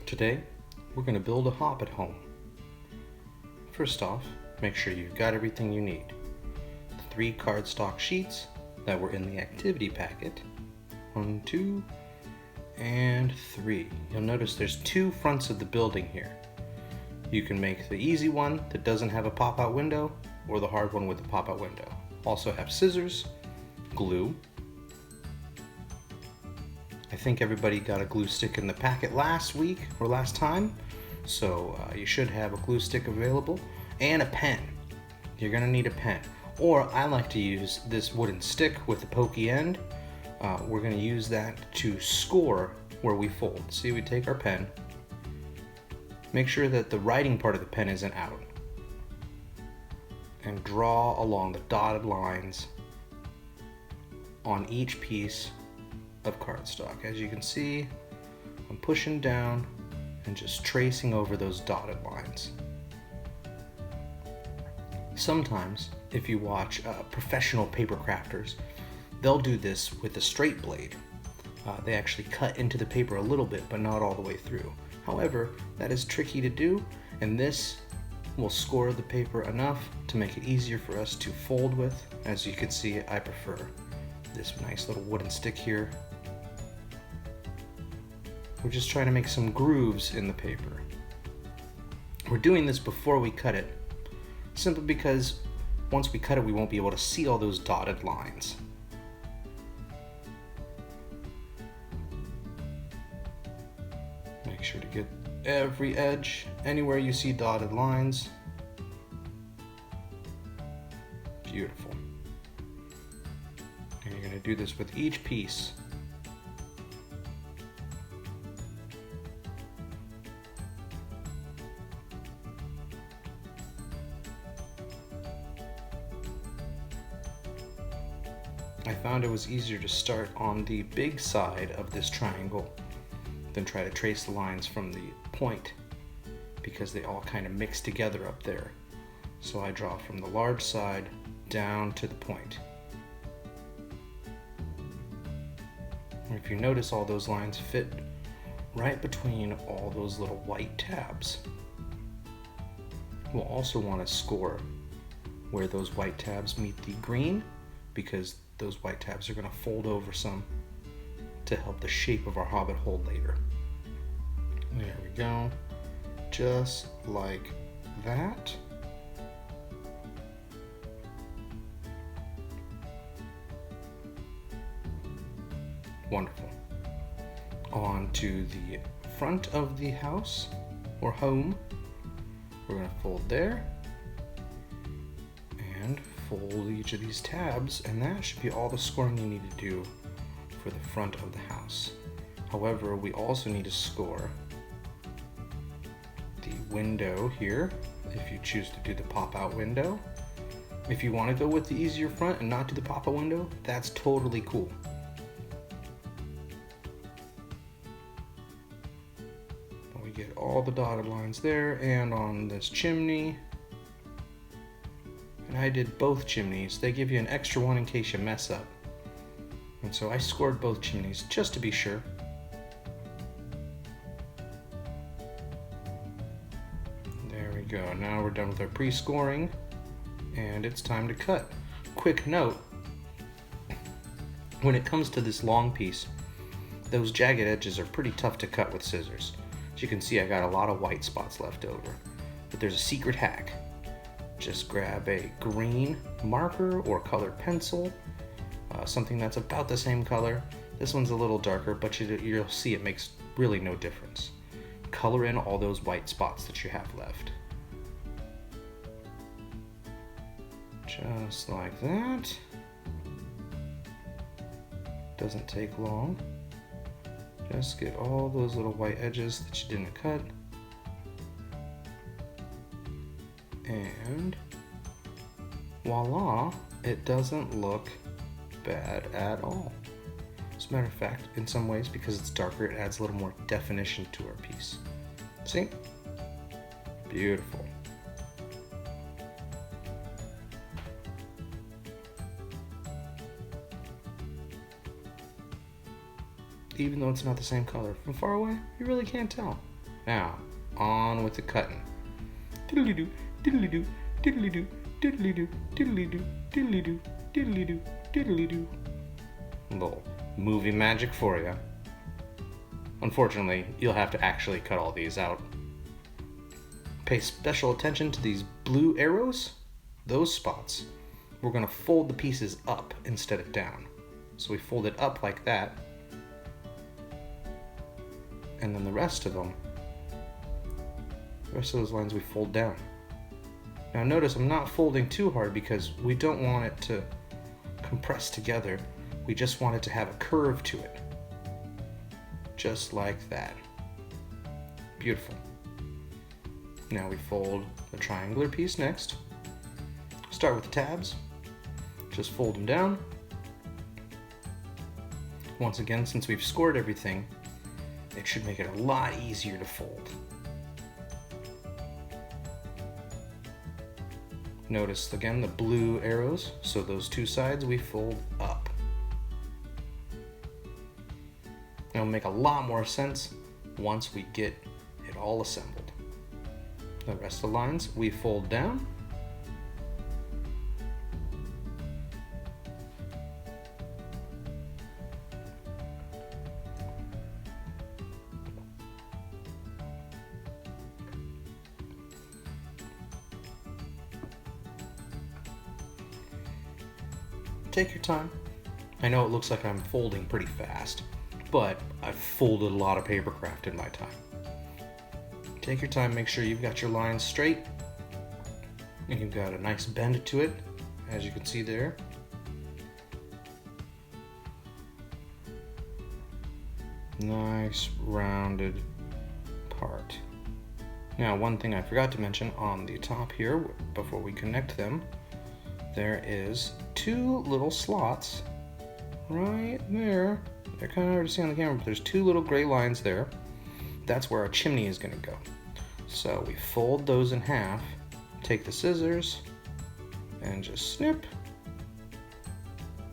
Today, we're going to build a Hobbit-Home. First off, make sure you've got everything you need. The 3 cardstock sheets that were in the activity packet. 1, 2, and 3. You'll notice there's 2 fronts of the building here. You can make the easy one that doesn't have a pop-out window, or the hard one with a pop-out window. Also have scissors, glue. I think everybody got a glue stick in the packet last week or last time, so you should have a glue stick available, and a pen. You're gonna need a pen, or I like to use this wooden stick with the pokey end. We're gonna use that to score where we fold. See, we take our pen, make sure that the writing part of the pen isn't out, and draw along the dotted lines on each piece of cardstock. As you can see, I'm pushing down and just tracing over those dotted lines. Sometimes, if you watch professional paper crafters, they'll do this with a straight blade. They actually cut into the paper a little bit, but not all the way through. However, that is tricky to do, and this will score the paper enough to make it easier for us to fold with. As you can see, I prefer this nice little wooden stick here. We're just trying to make some grooves in the paper. We're doing this before we cut it, simply because once we cut it, we won't be able to see all those dotted lines. Make sure to get every edge, anywhere you see dotted lines. Beautiful. And you're going to do this with each piece. I found it was easier to start on the big side of this triangle than try to trace the lines from the point, because they all kind of mix together up there. So I draw from the large side down to the point. If you notice, all those lines fit right between all those little white tabs. We'll also want to score where those white tabs meet the green, because those white tabs are going to fold over some to help the shape of our hobbit hole later. There we go, just like that. Wonderful. On to the front of the house or home. We're going to fold there and fold each of these tabs, and that should be all the scoring you need to do for the front of the house. However, we also need to score the window here, if you choose to do the pop-out window. If you want to go with the easier front and not do the pop-out window, that's totally cool. We get all the dotted lines there, and on this chimney. And I did both chimneys. They give you an extra one in case you mess up. And so I scored both chimneys just to be sure. There we go. Now we're done with our pre-scoring, and it's time to cut. Quick note, when it comes to this long piece, those jagged edges are pretty tough to cut with scissors. As you can see, I got a lot of white spots left over. But there's a secret hack. Just grab a green marker or colored pencil, something that's about the same color. This one's a little darker, but you'll see it makes really no difference. Color in all those white spots that you have left. Just like that. Doesn't take long. Just get all those little white edges that you didn't cut. And voila, it doesn't look bad at all. As a matter of fact, in some ways, because it's darker, it adds a little more definition to our piece. See? Beautiful. even though it's not the same color. From far away, you really can't tell. Now, on with the cutting. Diddly-doo, diddly-doo, diddly-doo, diddly-doo, diddly-doo, diddly-doo, diddly-doo, diddly-doo. Little movie magic for you. Unfortunately, you'll have to actually cut all these out. Pay special attention to these blue arrows, those spots. We're going to fold the pieces up instead of down. So we fold it up like that, and then the rest of those lines we fold down. Now notice I'm not folding too hard because we don't want it to compress together. We just want it to have a curve to it. Just like that. Beautiful. Now we fold the triangular piece next. Start with the tabs. Just fold them down. Once again, since we've scored everything, it should make it a lot easier to fold. Notice again the blue arrows, so those two sides we fold up. It'll make a lot more sense once we get it all assembled. The rest of the lines we fold down. Take your time. I know it looks like I'm folding pretty fast, but I've folded a lot of papercraft in my time. Take your time, make sure you've got your lines straight and you've got a nice bend to it, as you can see there. Nice rounded part. Now, one thing I forgot to mention on the top here, before we connect them, there is two little slots right there. They're kind of hard to see on the camera, but there's two little gray lines there. That's where our chimney is going to go. So we fold those in half, take the scissors, and just snip,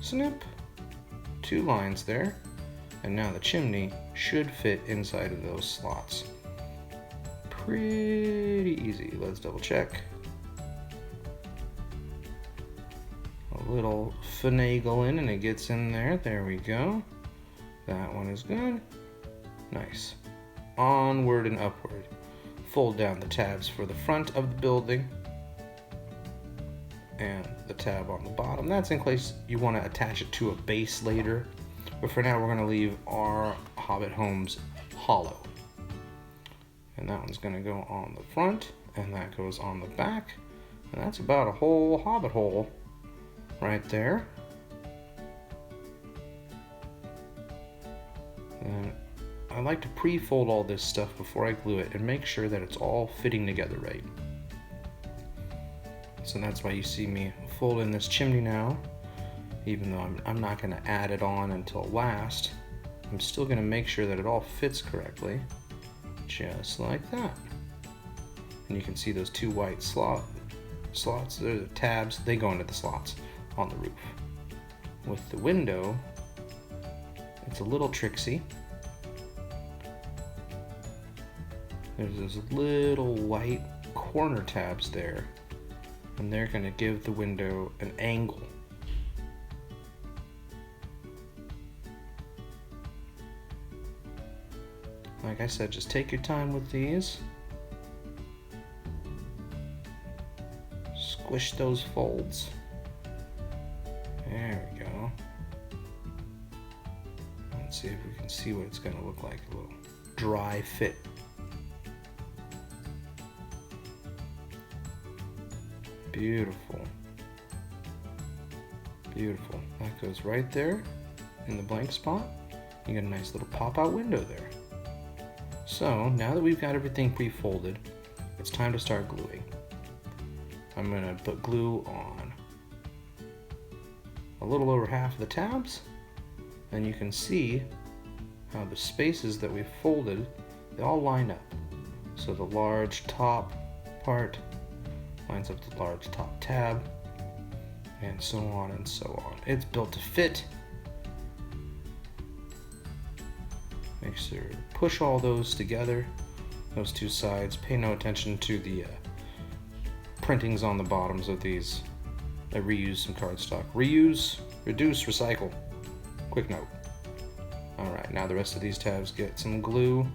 snip, two lines there, and now the chimney should fit inside of those slots. Pretty easy. Let's double check. A little finagling and it gets in there. There we go. That one is good. Nice. Onward and upward. Fold down the tabs for the front of the building and the tab on the bottom. That's in case you want to attach it to a base later. But for now, we're going to leave our Hobbit-Homes hollow. And that one's going to go on the front, and that goes on the back. And that's about a whole Hobbit hole right there. And I like to pre-fold all this stuff before I glue it and make sure that it's all fitting together right. So that's why you see me folding this chimney now. Even though I'm not going to add it on until last, I'm still going to make sure that it all fits correctly. Just like that. And you can see those two white slots, they're the tabs, they go into the slots on the roof. With the window, it's a little tricksy. There's those little white corner tabs there, and they're going to give the window an angle. Like I said, just take your time with these. Squish those folds. There we go. Let's see if we can see what it's going to look like. A little dry fit. Beautiful. Beautiful. That goes right there in the blank spot. You get a nice little pop-out window there. So now that we've got everything pre-folded, it's time to start gluing. I'm going to put glue on a little over half of the tabs, and you can see how the spaces that we've folded, they all line up. So the large top part lines up to the large top tab, and so on and so on. It's built to fit. Make sure to push all those together those two sides. Pay no attention to the printings on the bottoms of these. I reuse some cardstock. Reuse, reduce, recycle. Quick note. Alright, now the rest of these tabs get some glue.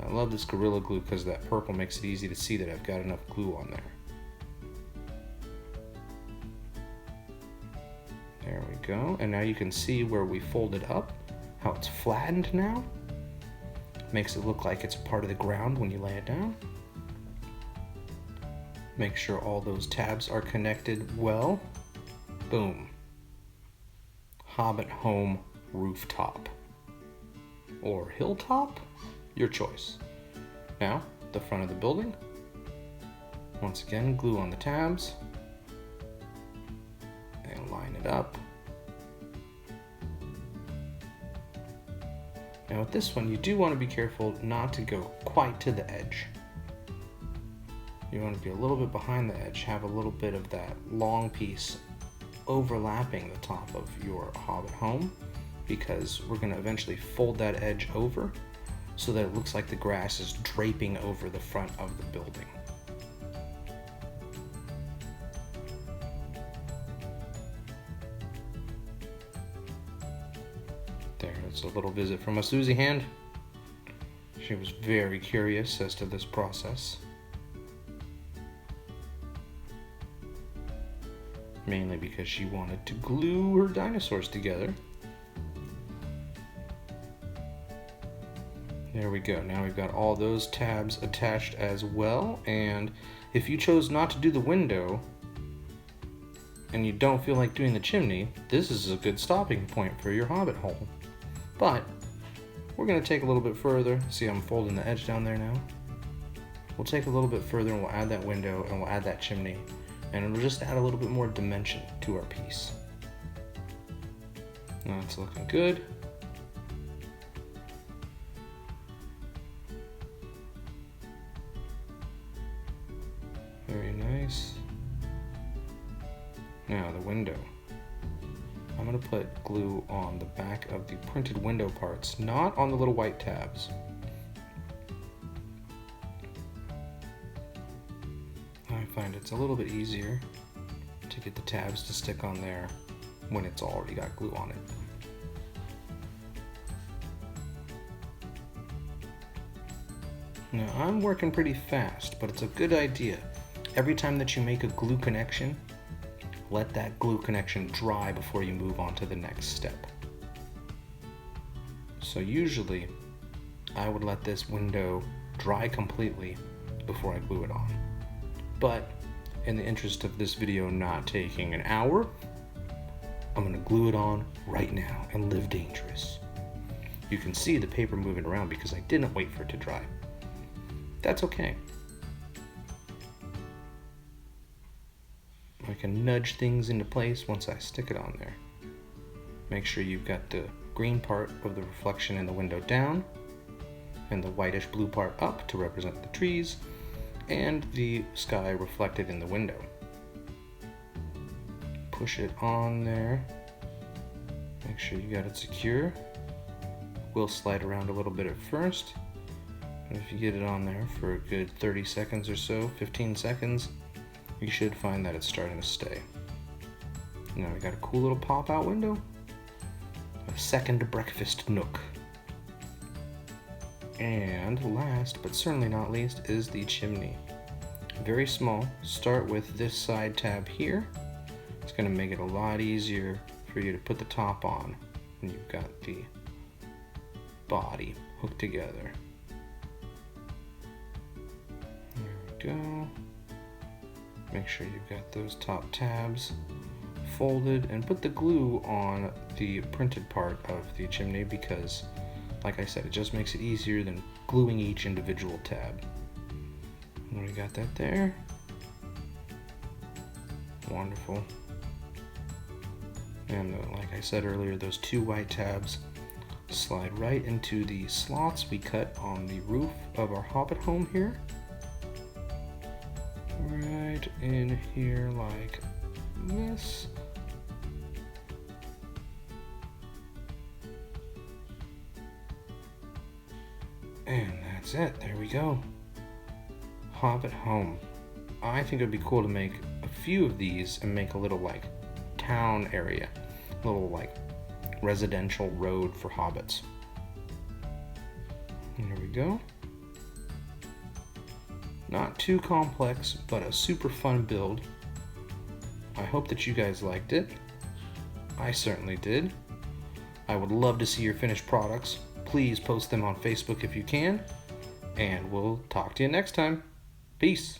I love this Gorilla Glue because that purple makes it easy to see that I've got enough glue on there. There we go, and now you can see where we folded up, how it's flattened now. Makes it look like it's part of the ground when you lay it down. Make sure all those tabs are connected well. Boom. Hobbit-Home rooftop. Or hilltop? Your choice. Now, the front of the building. Once again, glue on the tabs. And line it up. Now with this one, you do want to be careful not to go quite to the edge. You want to be a little bit behind the edge, have a little bit of that long piece overlapping the top of your Hobbit-Home, because we're going to eventually fold that edge over so that it looks like the grass is draping over the front of the building. There's a little visit from a Susie hand. She was very curious as to this process. Mainly because she wanted to glue her dinosaurs together. There we go. Now we've got all those tabs attached as well. And if you chose not to do the window and you don't feel like doing the chimney, this is a good stopping point for your Hobbit-Home. But we're going to take a little bit further. See, I'm folding the edge down there now. We'll take a little bit further and we'll add that window and we'll add that chimney. And it'll just add a little bit more dimension to our piece. Now it's looking good. Very nice. Now the window. I'm going to put glue on the back of the printed window parts, not on the little white tabs. I find it's a little bit easier to get the tabs to stick on there when it's already got glue on it. Now I'm working pretty fast, but it's a good idea. Every time that you make a glue connection, let that glue connection dry before you move on to the next step. So usually I would let this window dry completely before I glue it on. But in the interest of this video not taking an hour, I'm going to glue it on right now and live dangerous. You can see the paper moving around because I didn't wait for it to dry. That's okay. I can nudge things into place once I stick it on there. Make sure you've got the green part of the reflection in the window down and the whitish blue part up to represent the trees and the sky reflected in the window. Push it on there. Make sure you got it secure. We'll slide around a little bit at first. And if you get it on there for a good 30 seconds or so, 15 seconds, you should find that it's starting to stay. Now we got a cool little pop-out window. A second breakfast nook. And last, but certainly not least, is the chimney. Very small. Start with this side tab here. It's going to make it a lot easier for you to put the top on when you've got the body hooked together. There we go. Make sure you've got those top tabs folded and put the glue on the printed part of the chimney because, like I said, it just makes it easier than gluing each individual tab. And we got that there. Wonderful. And like I said earlier, those two white tabs slide right into the slots we cut on the roof of our Hobbit-Home here. Right in here like this. And that's it. There we go. Hobbit-Home. I think it would be cool to make a few of these and make a little like town area, a little like residential road for hobbits. And there we go. Not too complex, but a super fun build. I hope that you guys liked it. I certainly did. I would love to see your finished products. Please post them on Facebook if you can. And we'll talk to you next time. Peace.